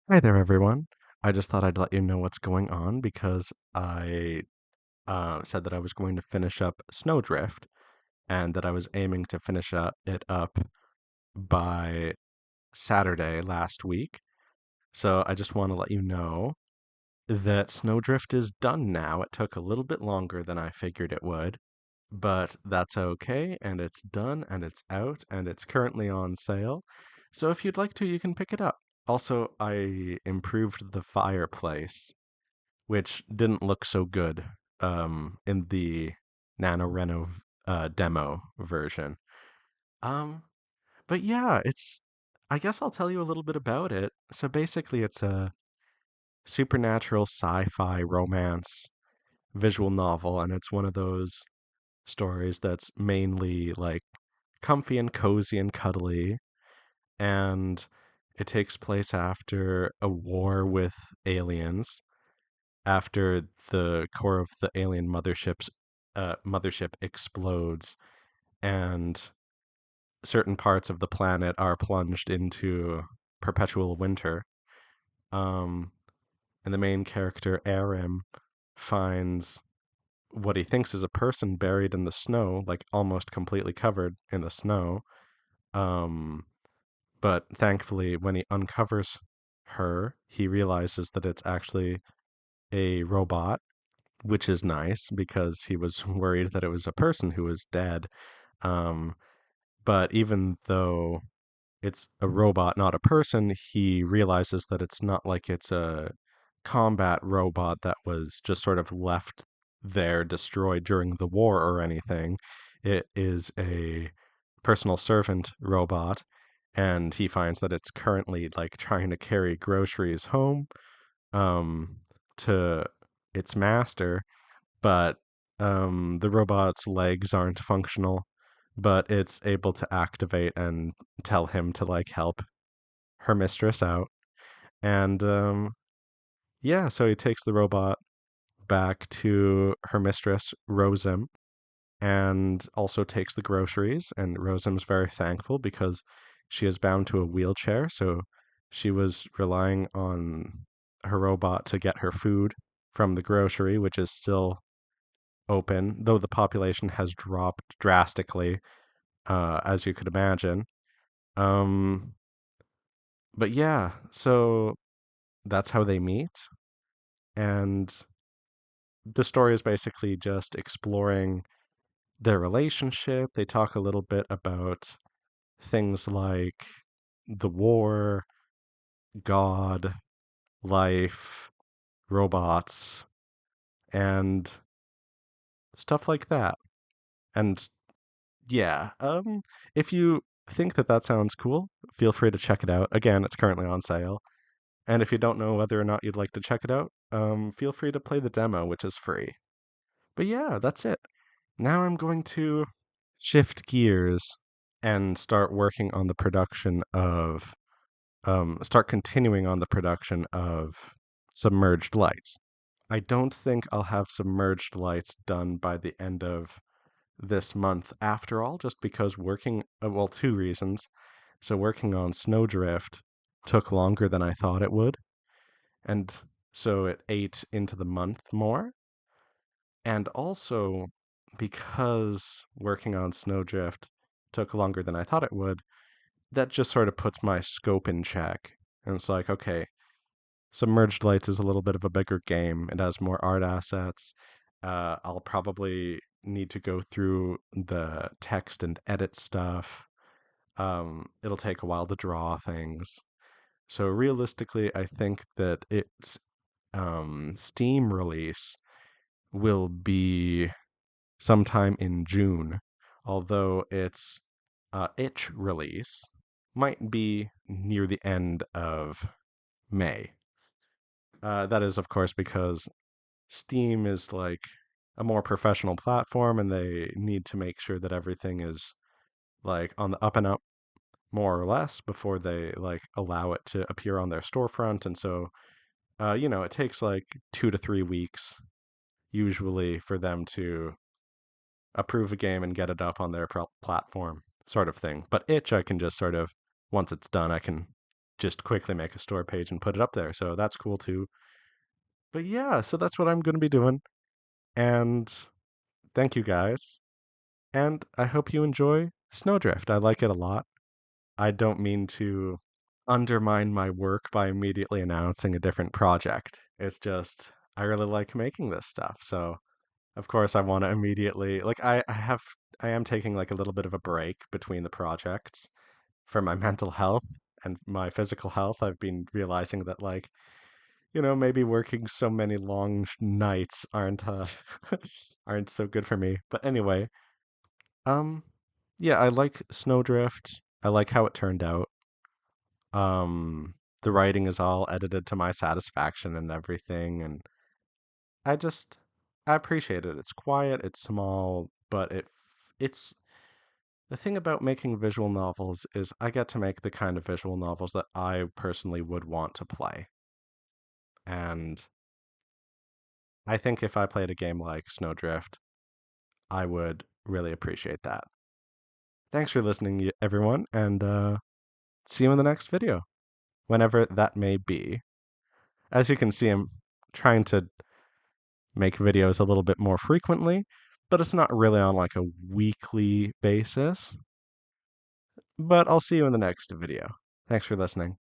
Hi there, everyone. I just thought I'd let you know what's going on because I said that I was going to finish up Snowdrift and that I was aiming to finish it up by Saturday last week. So I just want to let you know that Snowdrift is done now. It took a little bit longer than I figured it would, but that's okay. And it's done and it's out and it's currently on sale. So if you'd like to, you can pick it up. Also, I improved the fireplace which didn't look so good in the NaNoRenov demo version. Um, but yeah, I guess I'll tell you a little bit about it. So basically, it's a supernatural sci-fi romance visual novel, and it's one of those stories that's mainly like comfy and cozy and cuddly, and it takes place after a war with aliens after the core of the alien mothership explodes and certain parts of the planet are plunged into perpetual winter. Um, and the main character, Aram, finds what he thinks is a person buried in the snow, like almost completely covered in the snow. Um, but thankfully, when he uncovers her, he realizes that it's actually a robot, which is nice because he was worried that it was a person who was dead. Um, but even though it's a robot, not a person, he realizes that it's not like it's a combat robot that was just sort of left there destroyed during the war or anything. It is a personal servant robot, and he finds that it's currently like trying to carry groceries home um, to its master, but the robot's legs aren't functional, but it's able to activate and tell him to like help her mistress out. And yeah, so he takes the robot back to her mistress, Rosim, and also takes the groceries. And Rosim's very thankful because she is bound to a wheelchair, so she was relying on her robot to get her food from the grocery, which is still open, though the population has dropped drastically, as you could imagine. Um, but yeah, so that's how they meet, and the story is basically just exploring their relationship. They talk a little bit about things like the war, God, life, robots, and stuff like that. And yeah, if you think that that sounds cool, feel free to check it out. Again, it's currently on sale. And if you don't know whether or not you'd like to check it out, feel free to play the demo, which is free. But yeah, that's it. Now I'm going to shift gears and start continuing on the production of Submerged Lights. I don't think I'll have Submerged Lights done by the end of this month after all, just because well, two reasons. So working on Snowdrift took longer than I thought it would, and so it ate into the month more. And also because working on Snowdrift took longer than I thought it would, that just sort of puts my scope in check. And it's like, okay, Submerged Lights is a little bit of a bigger game. It has more art assets. I'll probably need to go through the text and edit stuff. It'll take a while to draw things. So realistically, I think that its Steam release will be sometime in June, although its itch release might be near the end of May. That is, of course, because Steam is like a more professional platform and they need to make sure that everything is like on the up and up more or less before they like allow it to appear on their storefront. And so, it takes like 2 to 3 weeks usually for them to approve a game and get it up on their platform, sort of thing. But itch, I can just sort of once it's done, I can just quickly make a store page and put it up there. So that's cool too. But yeah, so that's what I'm going to be doing. And thank you guys. And I hope you enjoy Snowdrift. I like it a lot. I don't mean to undermine my work by immediately announcing a different project. It's just, I really like making this stuff. So, of course, I want to immediately, like, I am taking like a little bit of a break between the projects for my mental health and my physical health. I've been realizing that, like, maybe working so many long nights aren't so good for me. But anyway, um, yeah, I like Snowdrift. I like how it turned out. The writing is all edited to my satisfaction and everything, and I just I appreciate it. It's quiet, it's small, but it's the thing about making visual novels is I get to make the kind of visual novels that I personally would want to play. And I think if I played a game like Snowdrift, I would really appreciate that. Thanks for listening, everyone, and see you in the next video, whenever that may be. As you can see, I'm trying to make videos a little bit more frequently, but it's not really on like a weekly basis. But I'll see you in the next video. Thanks for listening.